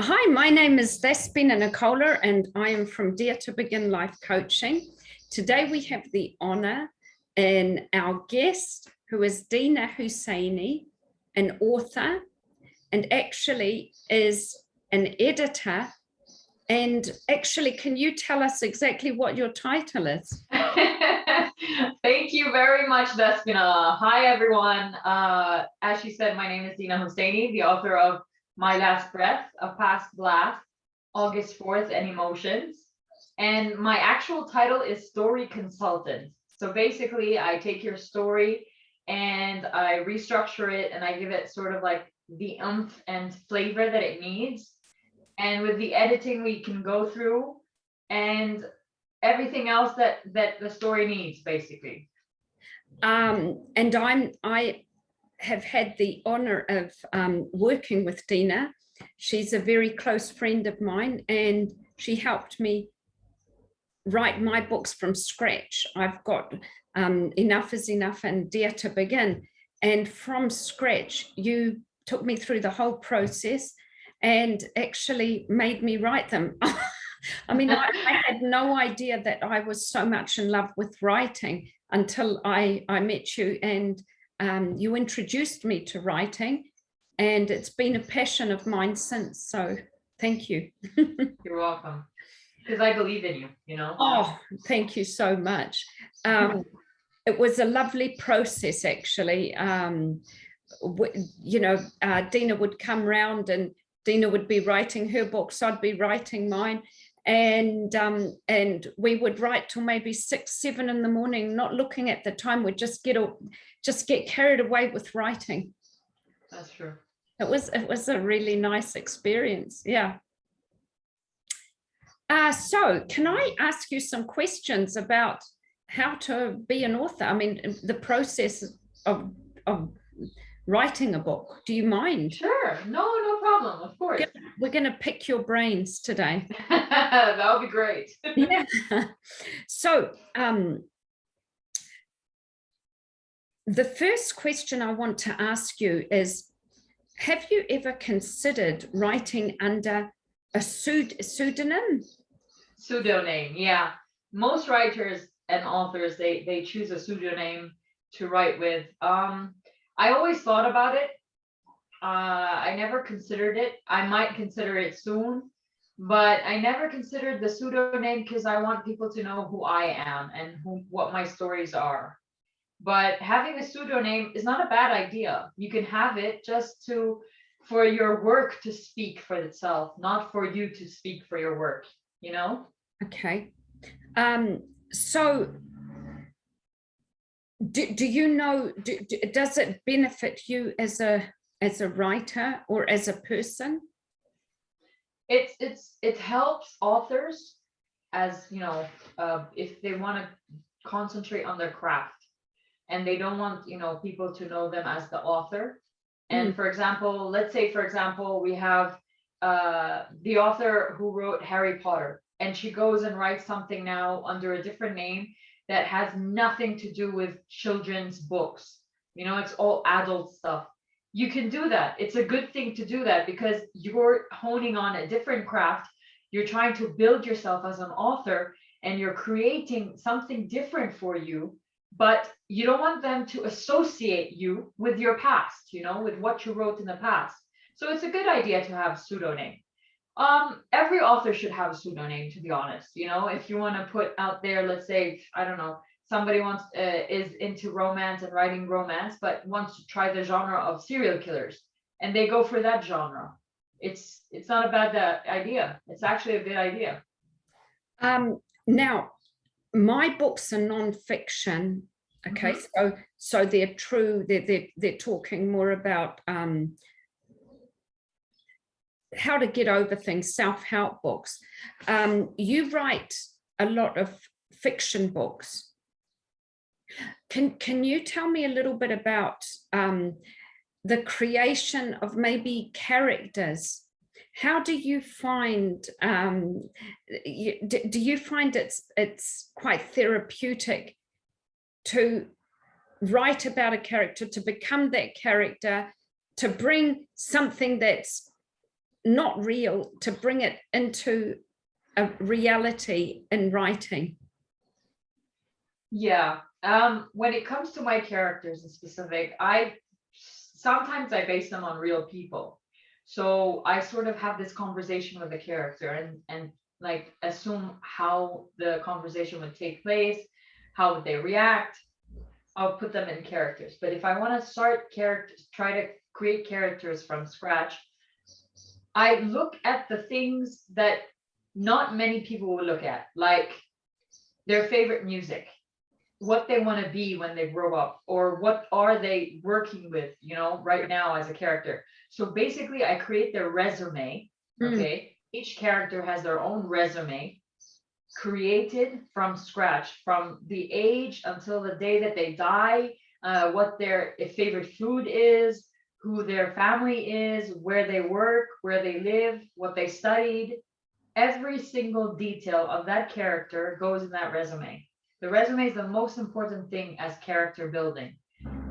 Hi, my name is Despina Nicola, and I am from Dare to Begin Life Coaching. Today we have the honor in our guest, who is Dina Husseini, an author, and actually is an editor. And actually, can you tell us exactly what your title is? Thank you very much, Despina. Hi, everyone. As she said, my name is Dina Husseini, the author of My Last Breath, A Past Blast, August 4th, and Emotions. And my actual title is Story Consultant. So basically, I take your story and I restructure it and I give it sort of like the oomph and flavor that it needs. And with the editing, we can go through and everything else that the story needs, basically. And I have had the honor of working with Dina. She's a very close friend of mine, and she helped me write my books from scratch. I've got Enough is Enough and Dare to Begin. And from scratch, you took me through the whole process and actually made me write them. I mean, I had no idea that I was so much in love with writing until I met you, and you introduced me to writing, and it's been a passion of mine since. So thank you. You're welcome. Because I believe in you, you know. Oh, thank you so much. It was a lovely process, actually. Dina would come round and Dina would be writing her books, I'd be writing mine, and we would write till maybe 6, 7 in the morning, not looking at the time. We'd just get carried away with writing. That's true. It was a really nice experience. Yeah. So can I ask you some questions about how to be an author? I mean, the process of writing a book. Do you mind? Sure. No problem. Of course. We're going to pick your brains today. That would be great. Yeah. So the first question I want to ask you is, have you ever considered writing under a pseudonym? Pseudonym, yeah. Most writers and authors, they choose a pseudonym to write with. I always thought about it. I never considered it. I might consider it soon, but I never considered the pseudonym because I want people to know who I am and what my stories are. But having a pseudonym is not a bad idea. You can have it just for your work to speak for itself, not for you to speak for your work, you know? Okay. So do you know, does it benefit you as a writer or as a person? It helps authors, as you know, if they want to concentrate on their craft and they don't want, people to know them as the author. And for example, let's say, for example, we have the author who wrote Harry Potter, and she goes and writes something now under a different name that has nothing to do with children's books. It's all adult stuff. You can do that. It's a good thing to do that because you're honing on a different craft. You're trying to build yourself as an author and you're creating something different for you, but you don't want them to associate you with your past, with what you wrote in the past. So it's a good idea to have pseudonym. Every author should have a pseudonym, to be honest. If you want to put out there, let's say, I don't know, somebody is into romance and writing romance, but wants to try the genre of serial killers, and they go for that genre. It's not a bad idea. It's actually a good idea. Now, my books are non-fiction. Okay, so they're true. They're talking more about how to get over things, self-help books. You write a lot of fiction books. Can you tell me a little bit about the creation of maybe characters? How do you find, do you find it's quite therapeutic to write about a character, to become that character, to bring something that's not real, to bring it into a reality in writing? Yeah. When it comes to my characters in specific, sometimes I base them on real people. So I sort of have this conversation with the character and like assume how the conversation would take place, how would they react. I'll put them in characters. But if I want to start characters, try to create characters from scratch, I look at the things that not many people will look at, like their favorite music, what they want to be when they grow up, or what are they working with, right now as a character. So basically I create their resume. Okay. Each character has their own resume created from scratch, from the age until the day that they die, what their favorite food is, who their family is, where they work, where they live, what they studied. Every single detail of that character goes in that resume. The resume is the most important thing as character building.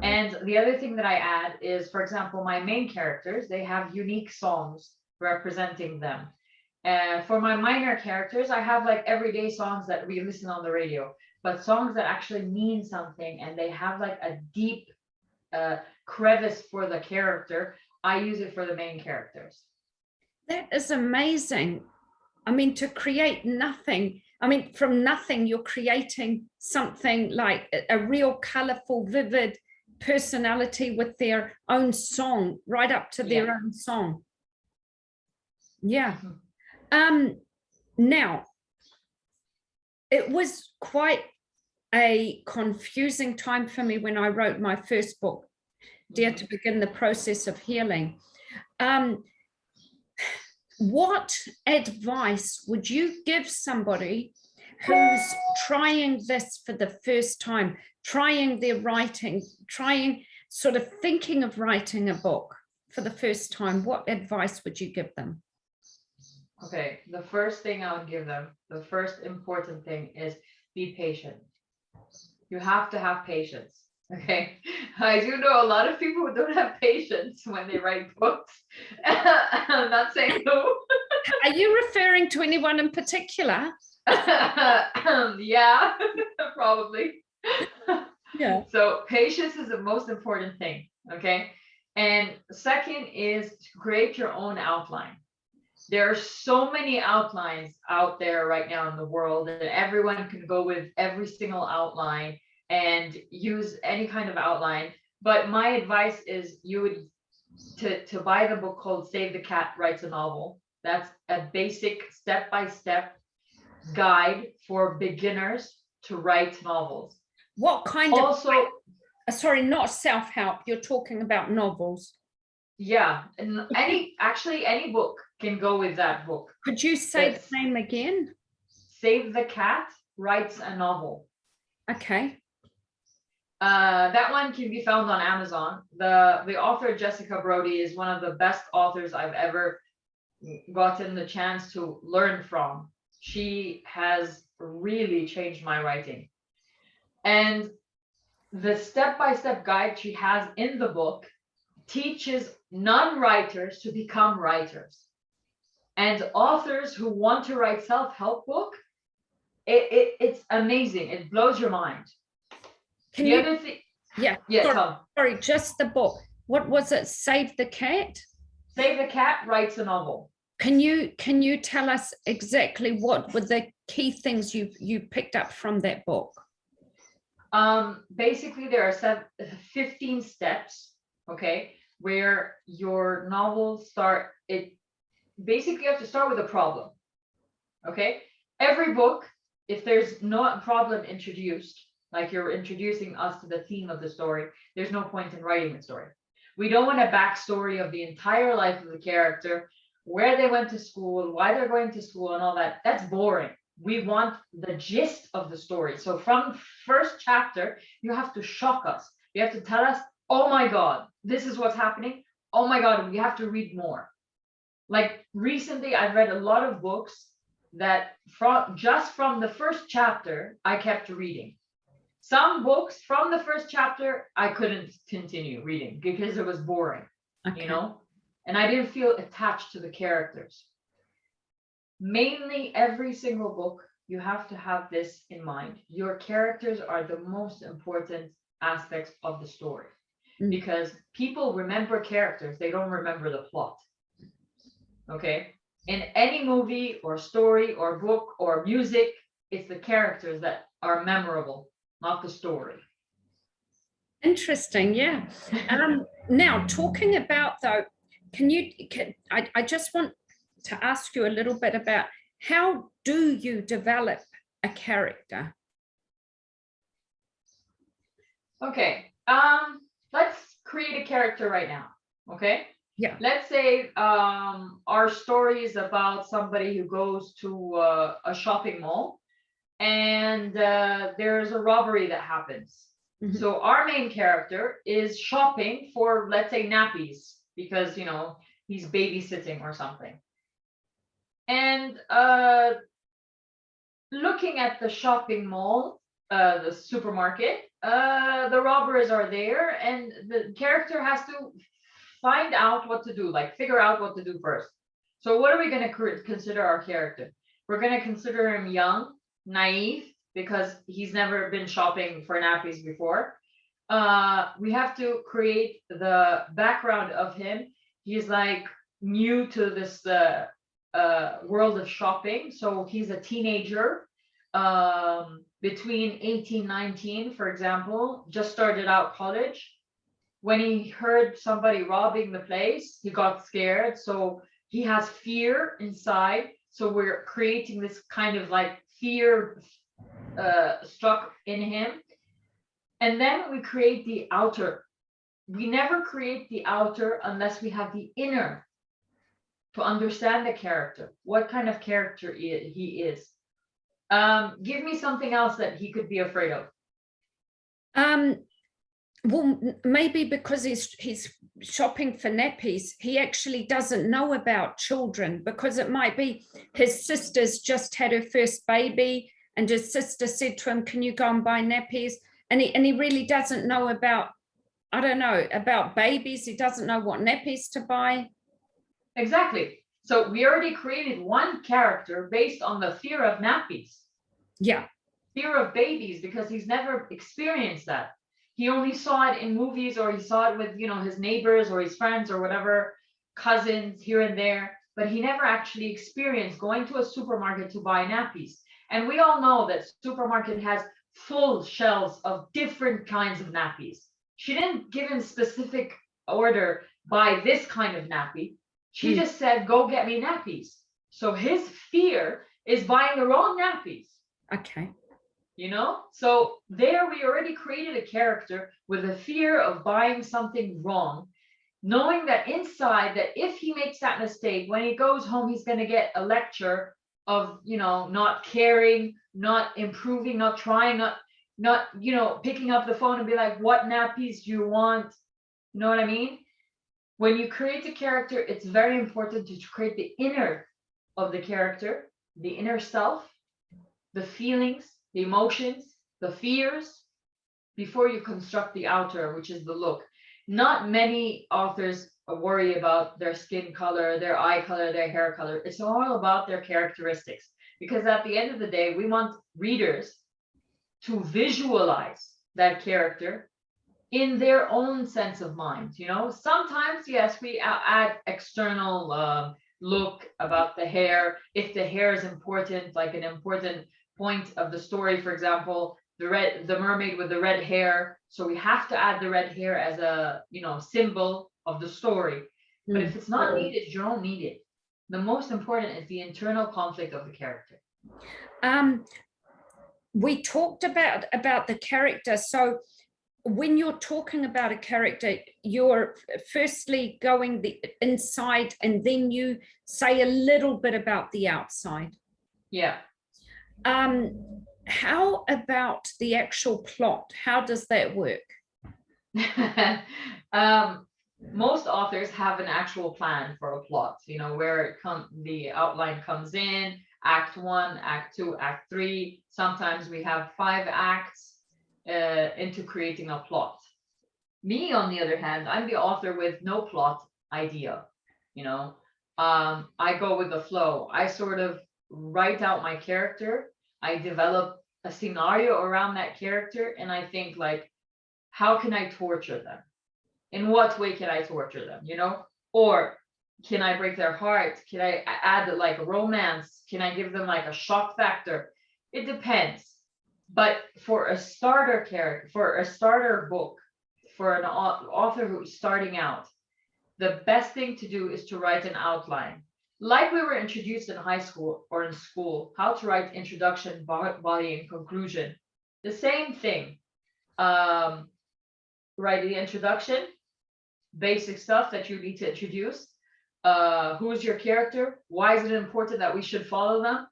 And the other thing that I add is, for example, my main characters, they have unique songs representing them. For my minor characters, I have like everyday songs that we listen on the radio, but songs that actually mean something and they have like a deep crevice for the character, I use it for the main characters. That is amazing. I mean, to create nothing. I mean, from nothing, you're creating something like a real colorful, vivid personality with their own song, right up to their own song. Yeah. Now, it was quite a confusing time for me when I wrote my first book, Dare to Begin the Process of Healing. What advice would you give somebody who's trying this for the first time, trying their writing, sort of thinking of writing a book for the first time? What advice would you give them? Okay, the first thing I would give them, the first important thing is be patient. You have to have patience. Okay, I do know a lot of people who don't have patience when they write books. I'm not saying who. Are you referring to anyone in particular? Yeah, probably. Yeah. So patience is the most important thing. Okay. And second is to create your own outline. There are so many outlines out there right now in the world, and everyone can go with every single outline and use any kind of outline. But my advice is you would to buy the book called Save the Cat Writes a Novel. That's a basic step-by-step guide for beginners to write novels. What kind also, of, sorry, not self-help, you're talking about novels. Yeah, and any book can go with that book. Could you say the name again? Save the Cat Writes a Novel. Okay. That one can be found on Amazon. The author Jessica Brody is one of the best authors I've ever gotten the chance to learn from. She has really changed my writing. And the step-by-step guide she has in the book teaches non-writers to become writers. And authors who want to write self-help book, it's amazing. It blows your mind. Yeah, sorry, just the book. What was it? Save the Cat? Save the Cat Writes a Novel. Can you tell us exactly what were the key things you picked up from that book? Basically, there are 15 steps, okay, where your novel start. Basically, you have to start with a problem. Okay, every book, if there's no problem introduced, like you're introducing us to the theme of the story, there's no point in writing the story. We don't want a backstory of the entire life of the character, where they went to school, why they're going to school, and all that. That's boring. We want the gist of the story. So from first chapter, you have to shock us. You have to tell us, oh my God, this is what's happening. Oh my God, we have to read more. Like recently, I've read a lot of books that from the first chapter, I kept reading. Some books from the first chapter, I couldn't continue reading because it was boring, and I didn't feel attached to the characters. Mainly every single book, you have to have this in mind. Your characters are the most important aspects of the story, because people remember characters, they don't remember the plot. Okay? In any movie or story or book or music, it's the characters that are memorable, not the story. Interesting, yeah. Now, talking about though, I just want to ask you a little bit about how do you develop a character? Okay, let's create a character right now, okay? Yeah. Let's say our story is about somebody who goes to a shopping mall, and there's a robbery that happens. So our main character is shopping for, let's say, nappies, because, you know, he's babysitting or something. And looking at the shopping mall, the supermarket, the robbers are there, and the character has to find out what to do, like figure out what to do first. So what are we going to consider our character? We're going to consider him young, naive, because he's never been shopping for nappies before. We have to create the background of him. He's like new to this world of shopping. So he's a teenager, between 18, 19, for example, just started out college. When he heard somebody robbing the place, he got scared. So he has fear inside. So we're creating this kind of like fear struck in him. And then we create the outer. We never create the outer unless we have the inner to understand the character, what kind of character he is. Give me something else that he could be afraid of. Well, maybe because he's shopping for nappies, he actually doesn't know about children, because it might be his sister's just had her first baby, and his sister said to him, "Can you go and buy nappies?" And he really doesn't know about, I don't know, about babies. He doesn't know what nappies to buy. Exactly. So we already created one character based on the fear of nappies. Yeah. Fear of babies, because he's never experienced that. He only saw it in movies, or he saw it with, you know, his neighbors or his friends or whatever, cousins here and there, but he never actually experienced going to a supermarket to buy nappies. And we all know that supermarket has full shelves of different kinds of nappies. She didn't give him specific order, buy this kind of nappy. She just said, go get me nappies. So his fear is buying the wrong nappies. Okay. You know, so there we already created a character with a fear of buying something wrong, knowing that inside, that if he makes that mistake, when he goes home, he's going to get a lecture of, you know, not caring, not improving, not trying, not, you know, picking up the phone and be like, what nappies do you want? You know what I mean? When you create a character, it's very important to create the inner of the character, the inner self, the feelings, the emotions, the fears, before you construct the outer, which is the look. Not many authors worry about their skin color, their eye color, their hair color. It's all about their characteristics, because at the end of the day, we want readers to visualize that character in their own sense of mind. You know, sometimes, yes, we add external look about the hair. If the hair is important, like an important point of the story, for example, the mermaid with the red hair, so we have to add the red hair as a, you know, symbol of the story. But if it's not needed, you don't need it. The most important is the internal conflict of the character. We talked about the character. So when you're talking about a character, you're firstly going the inside, and then you say a little bit about the outside. Yeah. How about the actual plot? How does that work? Most authors have an actual plan for a plot, you know, where the outline comes in, act 1, act 2, act 3. Sometimes we have 5 acts into creating a plot. Me, on the other hand, I'm the author with no plot idea. you know. I go with the flow. I sort of write out my character. I develop a scenario around that character, and I think like, how can I torture them? In what way can I torture them, you know? Or can I break their heart? Can I add like romance? Can I give them like a shock factor? It depends. But for a starter character, for a starter book, for an author who's starting out, the best thing to do is to write an outline. Like we were introduced in high school or in school, how to write introduction, body, and conclusion. The same thing. Write the introduction, basic stuff that you need to introduce. Who is your character? Why is it important that we should follow them?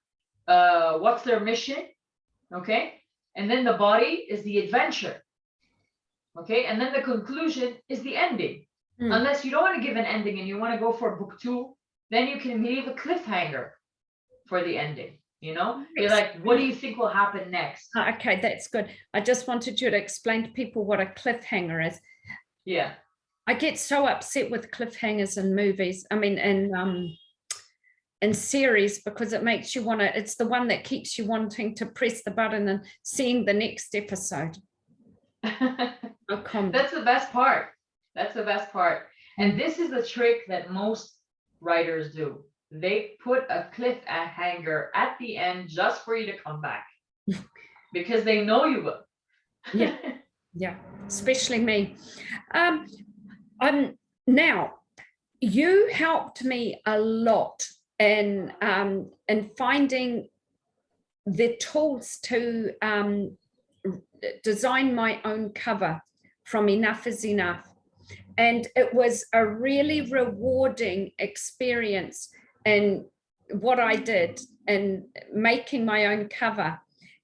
What's their mission? Okay. And then the body is the adventure. Okay. And then the conclusion is the ending. Unless you don't want to give an ending and you want to go for book 2, then you can leave a cliffhanger for the ending. You know, you're like, what do you think will happen next? Okay, that's good. I just wanted you to explain to people what a cliffhanger is. Yeah. I get so upset with cliffhangers in movies. I mean, in series, because it makes you want to, it's the one that keeps you wanting to press the button and seeing the next episode. That's the best part. That's the best part. And this is the trick that most writers do. They put a cliffhanger at the end just for you to come back because they know you will. Yeah, yeah, especially me. Now, you helped me a lot in finding the tools to design my own cover from Enough is Enough. And it was a really rewarding experience in what I did in making my own cover.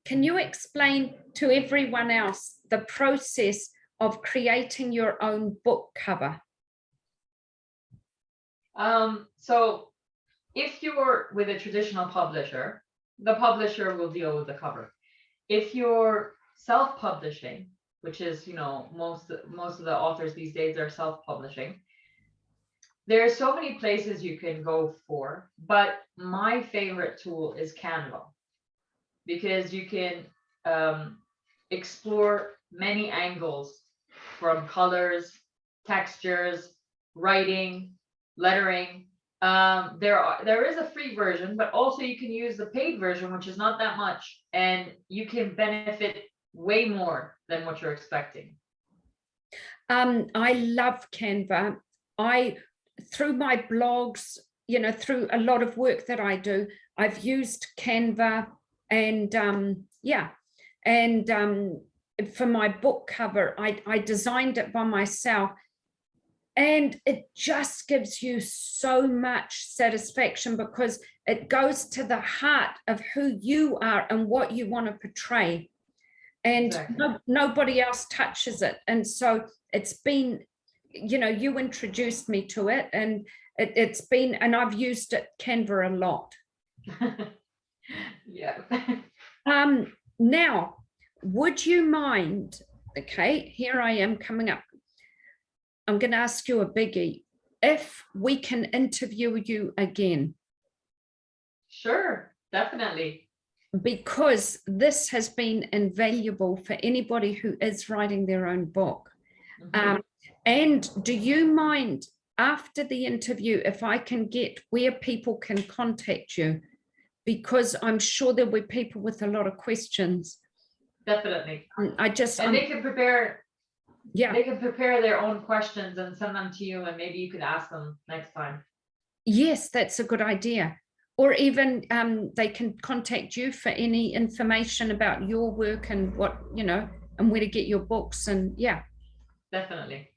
Can you explain to everyone else the process of creating your own book cover? So if you're with a traditional publisher, the publisher will deal with the cover. If you're self-publishing, which is, you know, most of the authors these days are self-publishing, there are so many places you can go for, but my favorite tool is Canva, because you can explore many angles from colors, textures, writing, lettering. There is a free version, but also you can use the paid version, which is not that much, and you can benefit way more than what you're expecting. I love Canva. Through my blogs, you know, through a lot of work that I do, I've used Canva, and for my book cover, I designed it by myself, and it just gives you so much satisfaction because it goes to the heart of who you are and what you want to portray. And exactly. Nobody else touches it. And so it's been, you know, you introduced me to it, and it's been, and I've used it, Canva, a lot. Yeah. Now, would you mind, okay, here I am coming up. I'm going to ask you a biggie. If we can interview you again. Sure, definitely. Because this has been invaluable for anybody who is writing their own book. And do you mind, after the interview, if I can get where people can contact you? Because I'm sure there'll be people with a lot of questions. Definitely. And they can prepare. Yeah, they can prepare their own questions and send them to you, and maybe you could ask them next time. Yes, that's a good idea. Or even they can contact you for any information about your work and what, you know, and where to get your books. And yeah, definitely.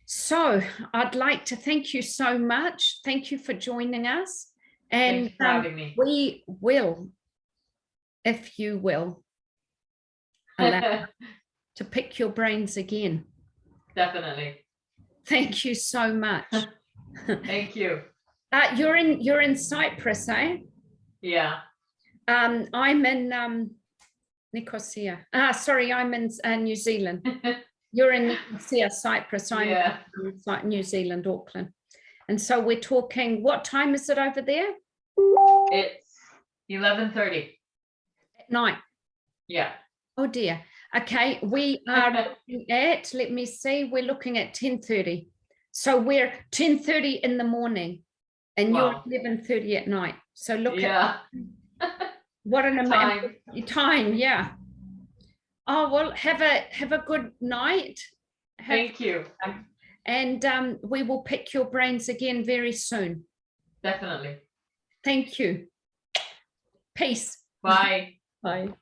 So I'd like to thank you so much. Thank you for joining us. And thanks for having me. We will, if you will, allow to pick your brains again. Definitely. Thank you so much. Thank you. You're in Cyprus, eh? Yeah. I'm in Nicosia. Sorry, I'm in New Zealand. You're in Nicosia, Cyprus. I'm in New Zealand, Auckland. And so we're talking, what time is it over there? It's 11:30. At night. Yeah. Oh dear. Okay, we are looking at, let me see, we're looking at 10:30. So we're 10:30 in the morning and Wow. you're 11:30 at night. So look Yeah. at what an amazing time. Yeah. Oh, well, have a good night. Thank you. And we will pick your brains again very soon. Definitely. Thank you. Peace. Bye. Bye.